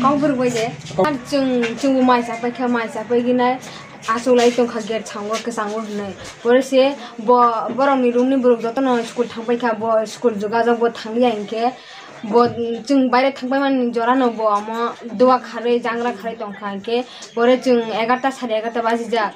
Kong berbuat je. Jung mai sampai gini. Asolai tong kaget sanggup ke sanggup nih. Berarti borong ni room ni borong jatuh no school sampai kah bo school juga jauh bo tanggi angke. Bo jung bayar sampai man joran no bo ama dua kali jangla kali tong angke. Berarti jung 11 basi jak.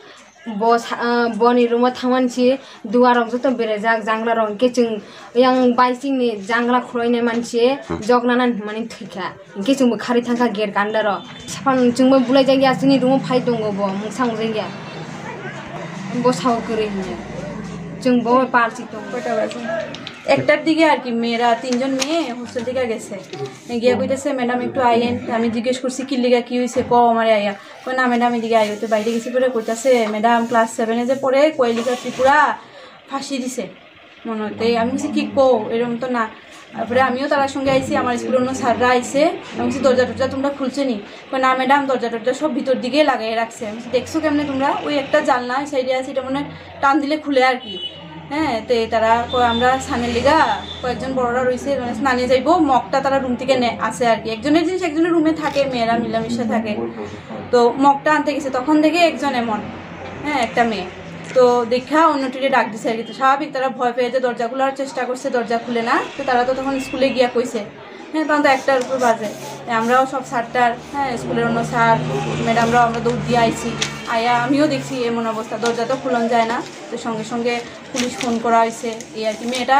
Bo ni rumah taman sih dua orang jatuh berejak jangla orang ke jung yang baising ni jangla kroy ni man sih jog nanan manin thika. Ingke jung berkari tangka ger kandaro. Siapa jung boleh jadi asini rumah pay tunggu bo musang jadi. Bo saw kiri ni. Jung bo parsi tunggu. एकटार दिके আর কি মেয়েরা তিনজন মেয়ে hostel থেকে গেছে গিয়া কইতেছে madam একটু আইয়েন আমি জিজ্ঞেস করছি কি লিগা কি হইছে ক আমারে আইয়া কই না ম্যাডাম এদিকে আইও তো বাইরে গেছি পরে কইতাছে ম্যাডাম ক্লাস 7 এ যে পড়ে কোয়েলিকা ত্রিপুরা ফাঁসি দিছে মনে হতে আমি বলছি কি কো এরকম তো না তারপরে আমিও তার সঙ্গে আইছি আমার স্কুলের অন্য স্যাররা আইছে আমি বলছি দরজা টরজা তোমরা খুলছে নি কই না ম্যাডাম দরজা টরজা সব ভিতর দিকে লাগাই রাখছে আমি দেখছো কেমনে তোমরা ওই একটা জানলা সাইডে আছে এটা মনে টান দিলে খুলে আর কি হ্যাঁ তে তারা আমরা স্নানের লিগা কয়েকজন বড়রা রইছে মানে স্নানে যাইবো মগটা তারা রুম থেকে আসে আর কি একজনের জিনিস একজনের রুমে থাকে মেয়েরা মিলামিশা থাকে তো মগটা আনতে গেছে তখন থেকে একজন এমন হ্যাঁ একটা মেয়ে তো দেখা অন্যটিরে ডাক দিছে আর কি স্বাভাবিক তারা ভয় পেয়ে যে দরজা খোলার চেষ্টা করছে দরজা খুলে না তো তারা তো তখন স্কুলে গিয়া কইছে হ্যাঁ তখন তো 1টার উপর বাজে আমরাও সব স্যারটার হ্যাঁ স্কুলের অন্য স্যার ম্যাডামরাও আমরা দৌড় দিয়ে আইছি আয়া আমিও দেখছি এমন অবস্থা দরজা তো খুলন যায় না তো সঙ্গে সঙ্গে পুলিশ ফোন করা হয়েছে এই আর কি মেয়েটা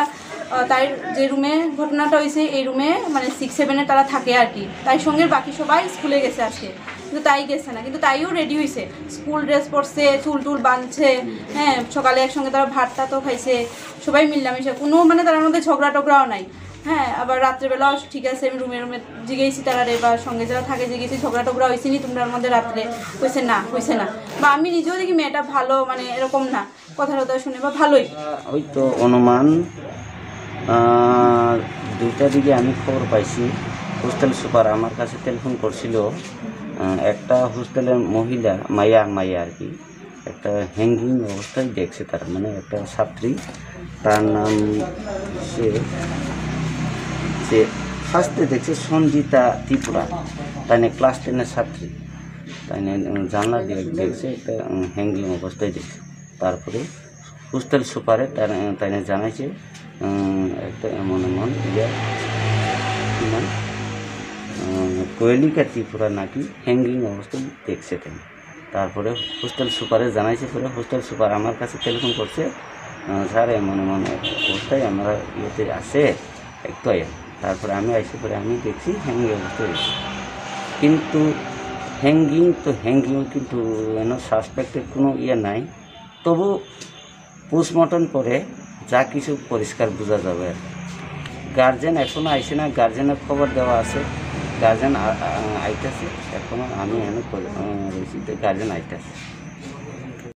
তাই যে রুমে ঘটনাটা হয়েছে এই রুমে মানে 6-7 তারা থাকে আর কি তাই সঙ্গে বাকি সবাই স্কুলে গেছে আজকে কিন্তু তাই গেছে না কিন্তু তাইও রেডি হয়েছে স্কুল ড্রেস পরছে চুল টুল বাঁধছে হ্যাঁ সকালে একসঙ্গে তারা ভাতটা তো খাইছে সবাই মিলামিশা কোনো মানে তার মধ্যে ঝগড়া টগড়াও নাই হ্যাঁ আবার রাত্রেবেলাও ঠিক আছে আমি রুমে জিগেছি তারা রে বা সঙ্গে যারা থাকে জিগেছি ঝগড়া টগড়া হয়েছে নি তোমরা মধ্যে রাত্রে হয়েছে না বা আমি নিজেও দেখি মেয়েটা ভালো মানে এরকম না কথা টথা শুনে বা ভালোই ওই তো অনুমান 2টার দিকে আমি খবর পাইছি হোস্টেল সুপার আমার কাছে টেলিফোন করছিল একটা হোস্টেলের মহিলা মাইয়া আর কি একটা হ্যাঙ্গিং অবস্থায় দেখছে তার মানে একটা ছাত্রী তার নাম সে ফার্স্টে দেখছে সঞ্জিতা ত্রিপুরা তাই ক্লাস 10-এর ছাত্রী তাই জানলা দিয়ে দেখছে একটা হ্যাঙ্গিং অবস্থায় দেখছে তারপরে হোস্টেল সুপারে তাই জানাইছে একটা এমন কোয়েলিকা ত্রিপুরা নাকি হ্যাঙ্গিং অবস্থায় দেখছে তাই তারপরে হোস্টেল সুপারে জানাইছে পরে হোস্টেল সুপার আমার কাছে টেলিফোন করছে স্যার এমন অবস্থায় আমরা ইয়েতে আসে একটু তারপরে আমি আইসে পরে আমি দেখছি হ্যাঙ্গিং অবস্থায় কিন্তু হ্যাঙ্গিং কিন্তু সাসপেক্টের কোনো ইয়ে নাই তবু পোস্টমর্টম পরে যা কিছু পরিষ্কার বোঝা যাবে আর গার্জেন এখনও আইসে না গার্জেনের খবর দেওয়া আছে গার্জেন আইতেছে এখনও আমি রয়েছি গার্জেন আইতেছে